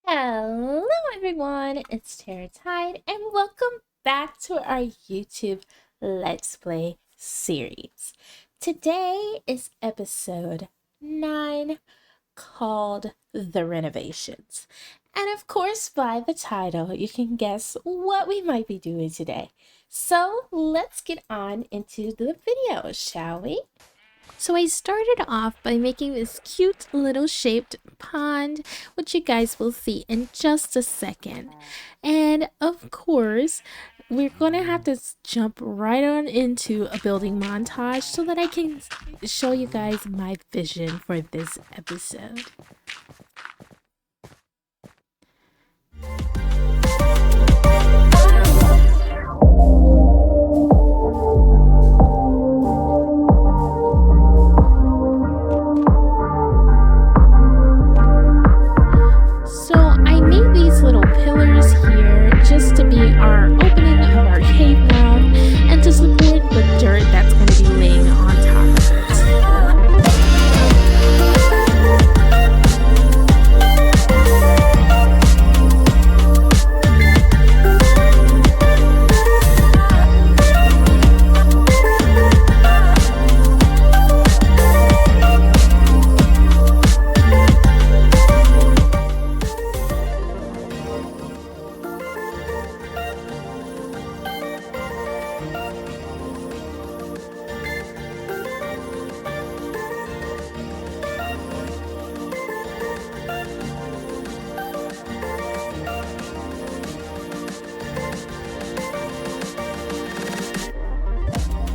Hello everyone, it's Tara Tide and welcome back to our YouTube Let's Play series. Today is episode 9 called The Renovations. And of course, by the title, you can guess what we might be doing today. So let's get on into the video, shall we? So I started off by making this cute little shaped pond, which you guys will see in just a second. And of course, we're gonna have to jump right on into a building montage so that I can show you guys my vision for this episode. So I made these little pillars here just to be our opening of our cave mouth and to support the dirt that's going to be laying on top of it.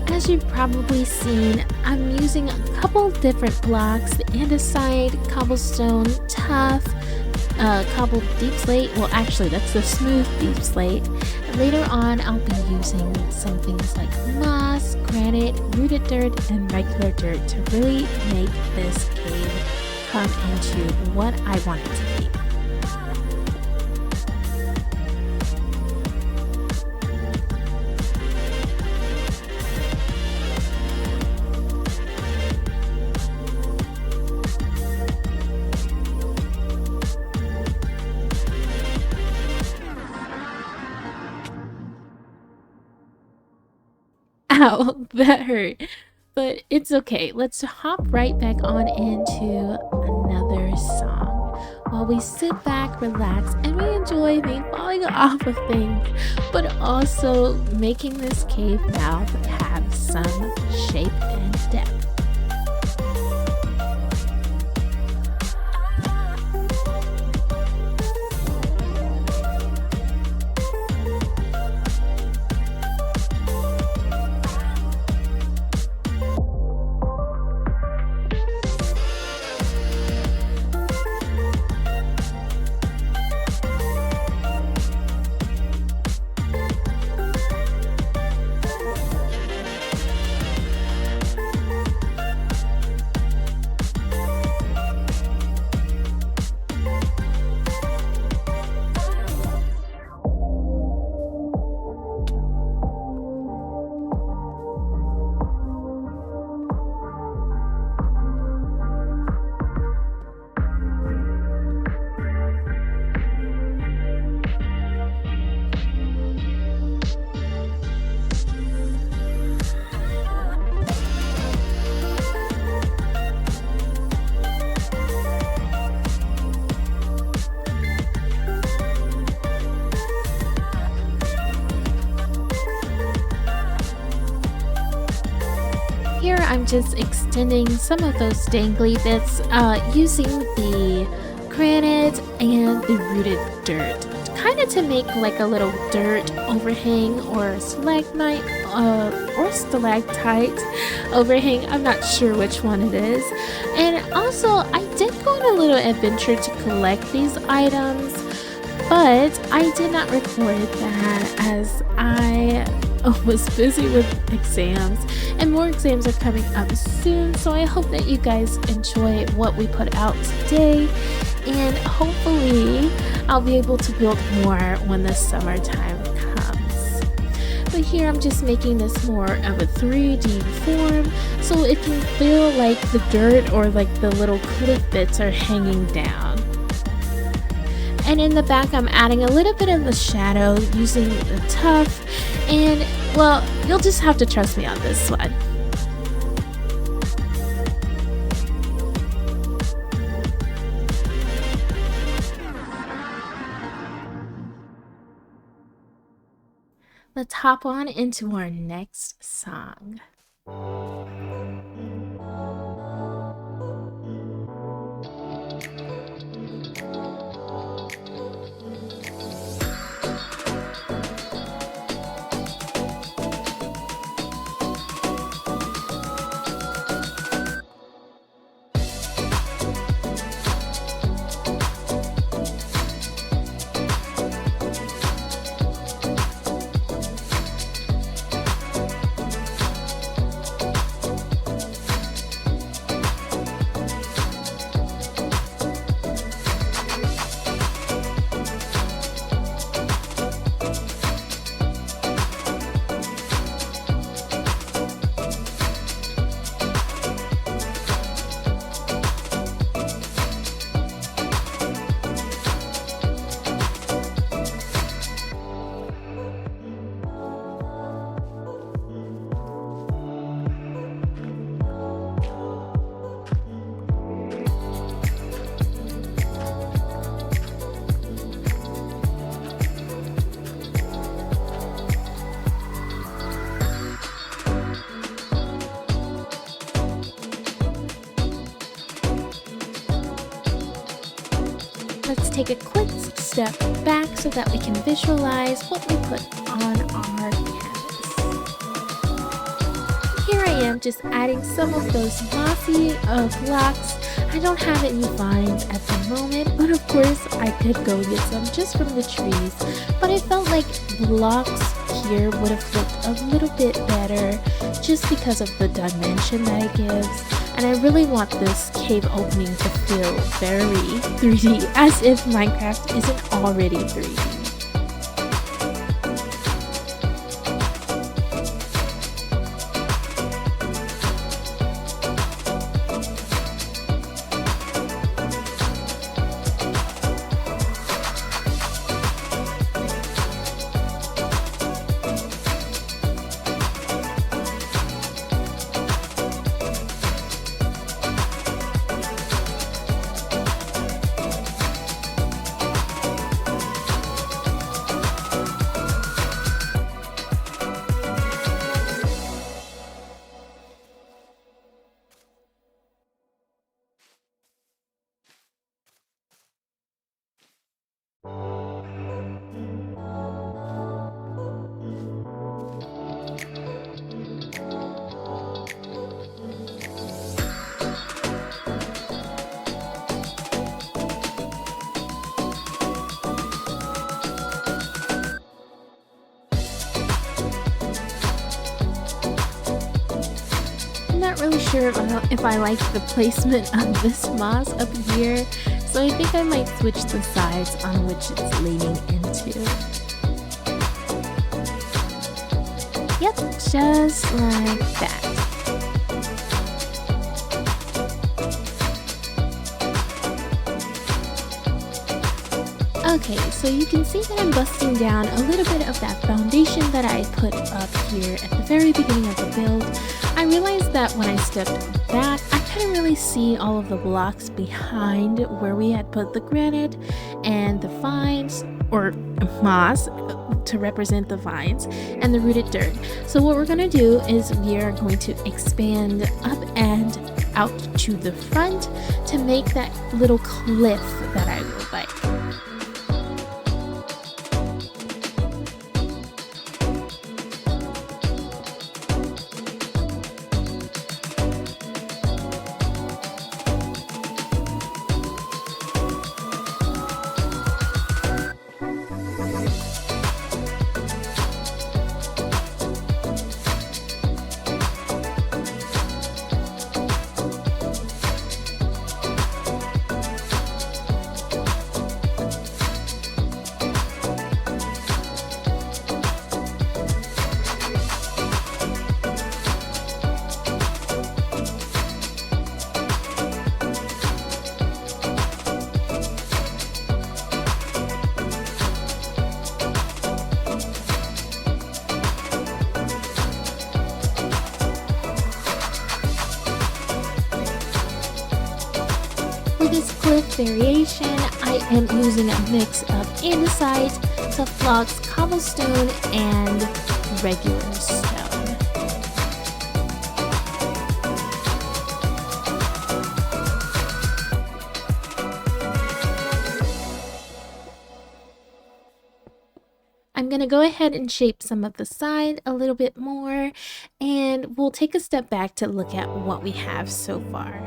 As you've probably seen, I'm using a couple different blocks, the andesite, cobblestone, tough, cobbled deep slate. Well, actually, that's the smooth deep slate. And later on, I'll be using some things like moss, granite, rooted dirt, and regular dirt to really make this cave come into what I want it to be. Ow, that hurt. But it's okay. Let's hop right back on into another song while we sit back, relax, and we enjoy me falling off of things, but also making this cave mouth have some shape and depth. Here I'm just extending some of those dangly bits using the granite and the rooted dirt, kind of to make like a little dirt overhang or stalagmite or stalactite overhang. I'm not sure which one it is. And also I did go on a little adventure to collect these items, but I did not record that as I was busy with exams, and more exams are coming up soon, so I hope that you guys enjoy what we put out today, and hopefully I'll be able to build more when the summertime comes. But here I'm just making this more of a 3D form so it can feel like the dirt or like the little cliff bits are hanging down. And in the back, I'm adding a little bit of the shadow using the tuff. And well, you'll just have to trust me on this one. Let's hop on into our next song. Let's take a quick step back so that we can visualize what we put on our canvas. Here I am just adding some of those mossy blocks. I don't have any vines at the moment, but of course I could go get some just from the trees. But I felt like blocks here would have looked a little bit better just because of the dimension that it gives. And I really want this cave opening to feel very 3D, as if Minecraft isn't already 3D. Not really sure if I like the placement of this moss up here, so I think I might switch the sides on which it's leaning into. Yep, just like that. Okay, so you can see that I'm busting down a little bit of that foundation that I put up here at the very beginning of the build. I realized that when I stepped back, I couldn't really see all of the blocks behind where we had put the granite and the vines, or moss to represent the vines, and the rooted dirt. So what we're going to do is we are going to expand up and out to the front to make that little cliff that I would like. this cliff variation, I am using a mix of andesite, tough blocks, cobblestone, and regular stone. I'm gonna go ahead and shape some of the side a little bit more, and we'll take a step back to look at what we have so far.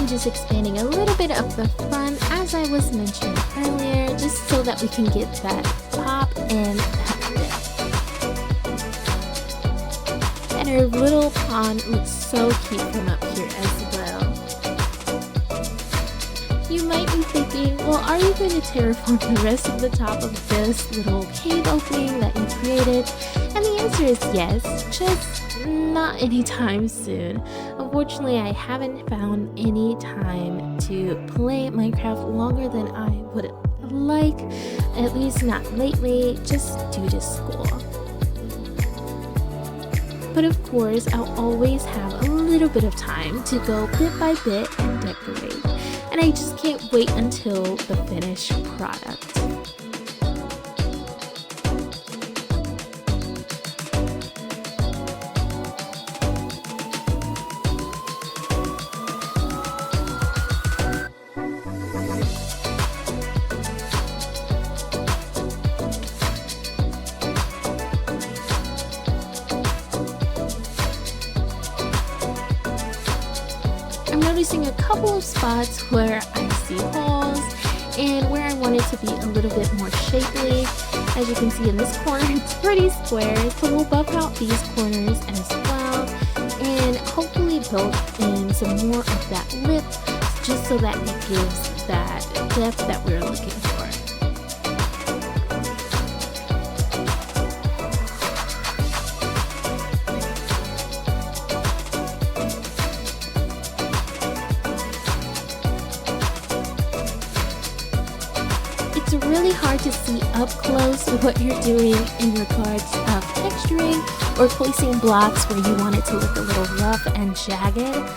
Just expanding a little bit of the front as I was mentioning earlier, just so that we can get that pop and that dip. And our little pond looks so cute from up here as well. You might be thinking, well, are you going to terraform the rest of the top of this little cave opening that you created? And the answer is yes, just not anytime soon. Unfortunately, I haven't found any time to play Minecraft longer than I would like, at least not lately, just due to school. But of course, I'll always have a little bit of time to go bit by bit and decorate, and I just can't wait until the finished product. Noticing a couple of spots where I see holes and where I want it to be a little bit more shapely. As you can see in this corner, it's pretty square, so we'll buff out these corners as well and hopefully build in some more of that lip just so that it gives that depth that we're looking for. It's really hard to see up close what you're doing in regards of texturing or placing blocks where you want it to look a little rough and jagged.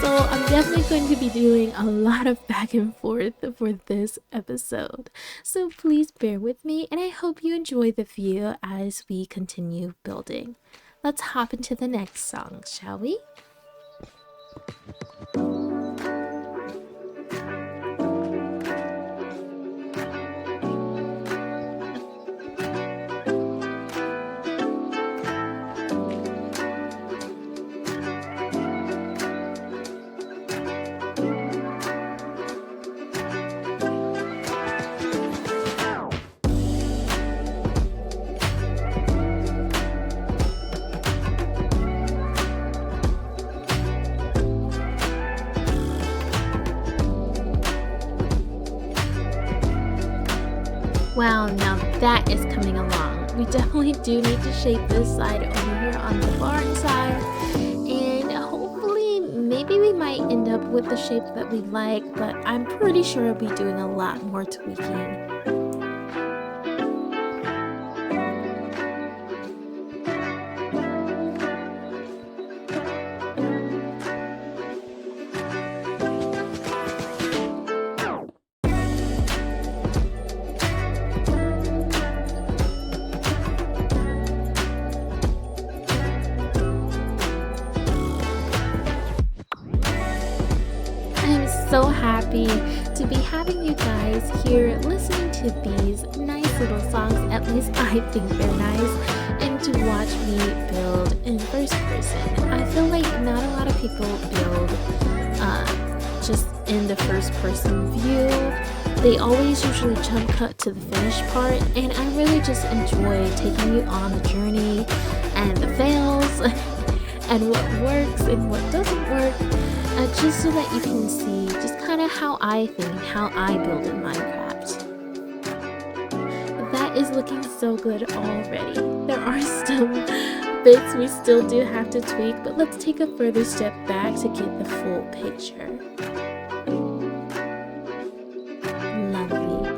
So I'm definitely going to be doing a lot of back and forth for this episode. So please bear with me, and I hope you enjoy the view as we continue building. Let's hop into the next song, shall we? Wow, now that is coming along. We definitely do need to shape this side over here on the barn side, and hopefully maybe we might end up with the shape that we like, but I'm pretty sure I'll be doing a lot more tweaking. So happy to be having you guys here listening to these nice little songs. At least I think they're nice, and to watch me build in first person. I feel like not a lot of people build just in the first person view. They always usually jump cut to the finished part, and I really just enjoy taking you on the journey and the fails and what works and what doesn't work, just so that you can see just kind of how I think, how I build in Minecraft. is looking so good already. There are some bits we still do have to tweak, but let's take a further step back to get the full picture. Lovely.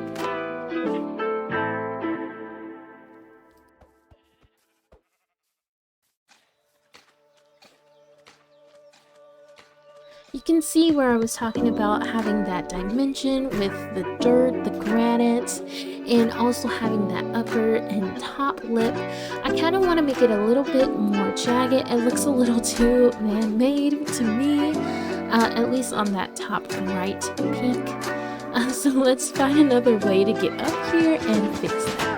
You can see where I was talking about having that dimension with the dirt, the granite, and also having that upper and top lip. I kind of want to make it a little bit more jagged. It looks a little too man-made to me, at least on that top right peak. So let's find another way to get up here and fix that.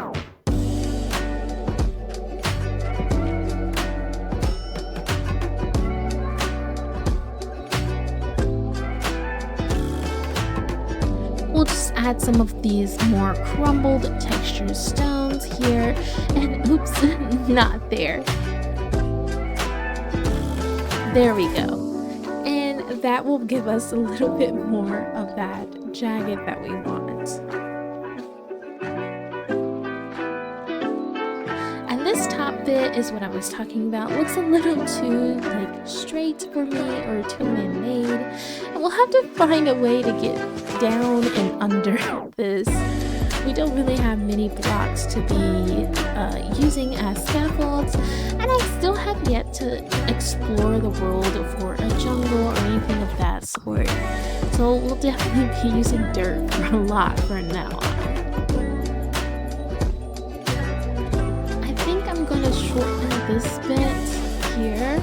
We'll just add some of these more crumbled textured stones here, and oops, not there. There we go. And that will give us a little bit more of that jagged that we want. And this top bit is what I was talking about. Looks a little too like straight for me, or too man-made. And we'll have to find a way to get down and under this. We don't really have many blocks to be using as scaffolds, and I still have yet to explore the world for a jungle or anything of that sort. So we'll definitely be using dirt for a lot from now on. I think I'm gonna shorten this bit here.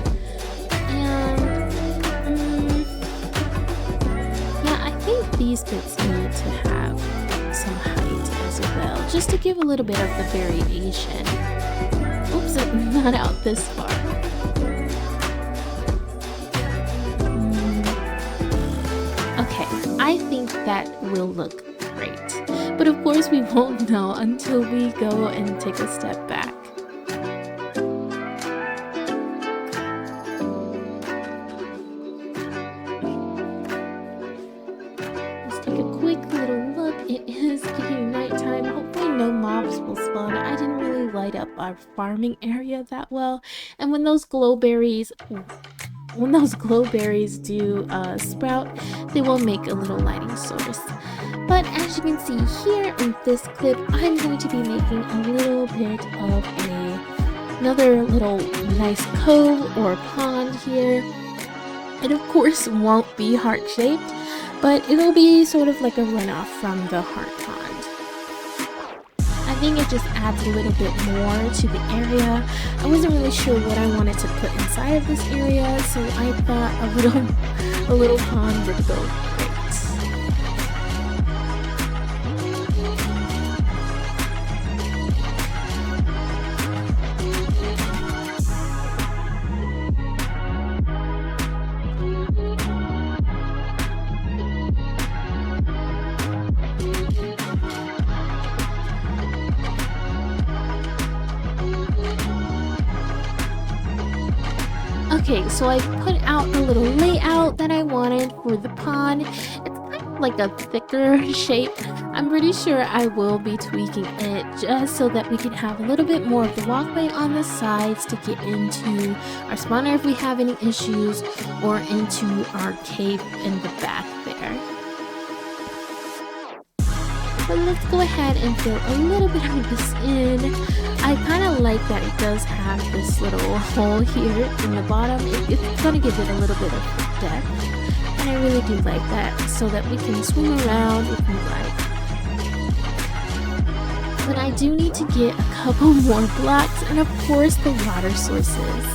These bits need to have some height as well, just to give a little bit of the variation. Oops, not out this far. Okay, I think that will look great. But of course we won't know until we go and take a step back. Up our farming area that well, and when those glowberries do sprout, they will make a little lighting source. But as you can see here in this clip, I'm going to be making a little bit of another little nice cove or pond here. It of course won't be heart-shaped, but it'll be sort of like a runoff from the heart pond. I think it just adds a little bit more to the area. I wasn't really sure what I wanted to put inside of this area, so I thought a little pond would go great. Okay, so I put out the little layout that I wanted for the pond. It's kind of like a thicker shape. I'm pretty sure I will be tweaking it just so that we can have a little bit more of the walkway on the sides to get into our spawner if we have any issues, or into our cave in the back there. But let's go ahead and fill a little bit of this in. I kind of like that it does have this little hole here in the bottom. It's going to give it a little bit of depth, and I really do like that, so that we can swim around if we like. But I do need to get a couple more blocks, and of course the water sources.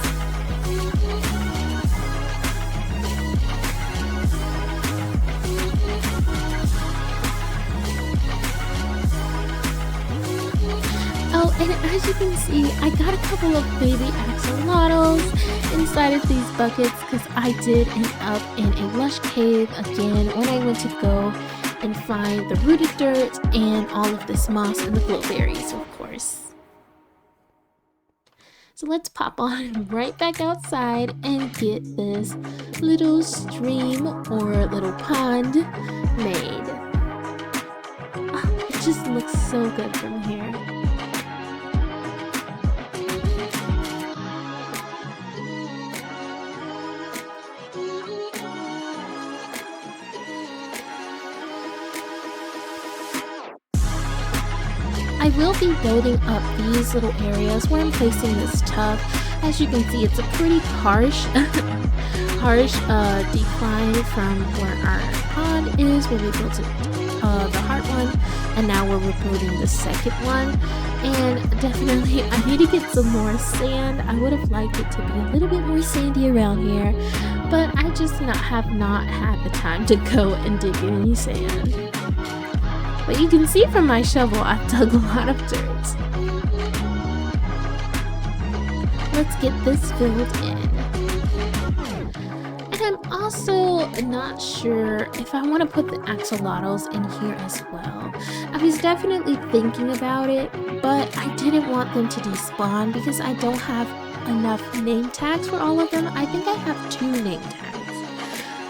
And as you can see, I got a couple of baby axolotls inside of these buckets because I did end up in a lush cave again when I went to go and find the rooted dirt and all of this moss and the glowberries, of course. So let's pop on right back outside and get this little stream or little pond made. Oh, it just looks so good from here. I will be building up these little areas where I'm placing this tub. As you can see, it's a pretty harsh decline from where our pond is, where we built it, the heart one, and now where we're building the second one. And definitely I need to get some more sand. I would have liked it to be a little bit more sandy around here, but I just have not had the time to go and dig any sand. But you can see from my shovel, I've dug a lot of dirt. Let's get this filled in. And I'm also not sure if I want to put the axolotls in here as well. I was definitely thinking about it, but I didn't want them to despawn because I don't have enough name tags for all of them. I think I have 2 name tags.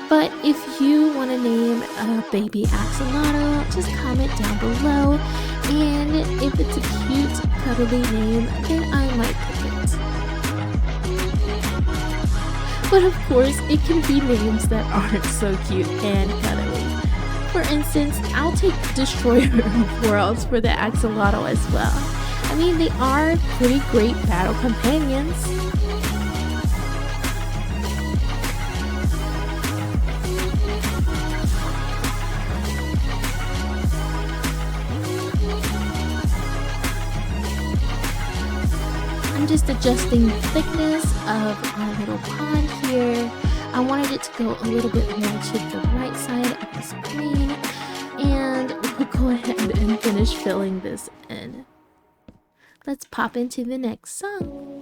But if you want to name a baby axolotl, just comment down below. And if it's a cute, cuddly name, then I might pick it. But of course, it can be names that aren't so cute and cuddly. For instance, I'll take Destroyer of Worlds for the axolotl as well. I mean, they are pretty great battle companions. I'm just adjusting the thickness of our little pond here. I wanted it to go a little bit more to the right side of the screen, and we'll go ahead and finish filling this in. Let's pop into the next song.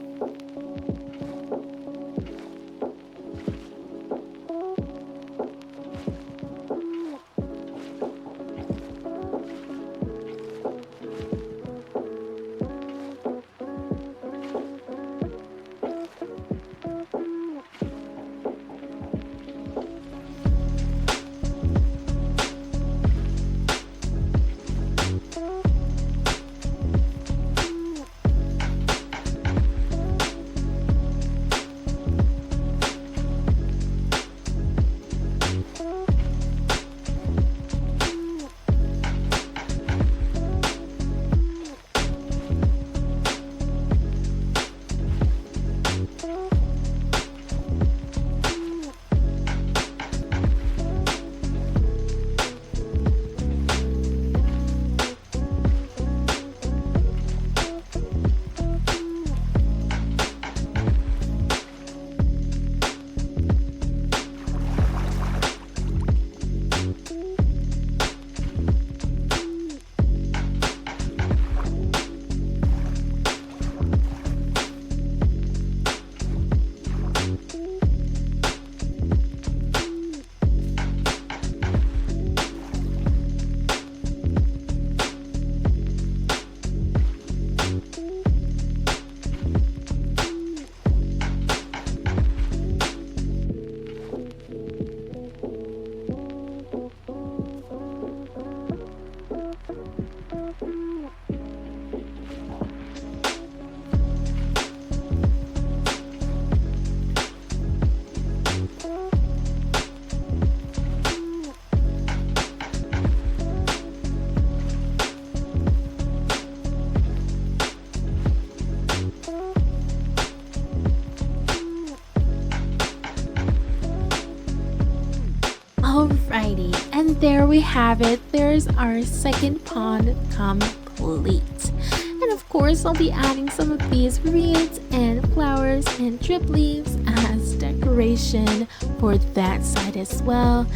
Alrighty, and there we have it. There's our second pond complete. And of course, I'll be adding some of these reeds and flowers and drip leaves as decoration for that side as well.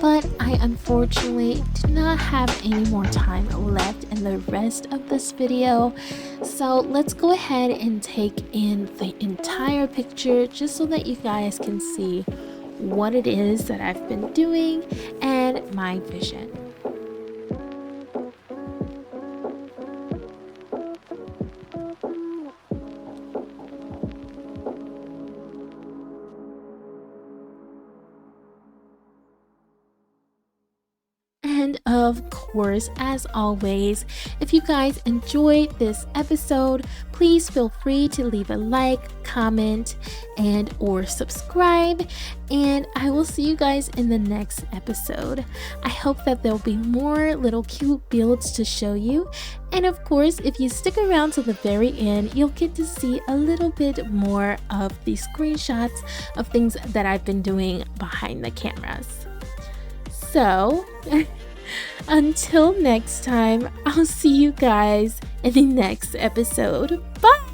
But I unfortunately do not have any more time left in the rest of this video. So let's go ahead and take in the entire picture just so that you guys can see what it is that I've been doing and my vision. And And of course, as always, if you guys enjoyed this episode, please feel free to leave a like, comment, and or subscribe. And I will see you guys in the next episode. I hope that there'll be more little cute builds to show you. And of course, if you stick around to the very end, you'll get to see a little bit more of the screenshots of things that I've been doing behind the cameras. So, until next time, I'll see you guys in the next episode. Bye!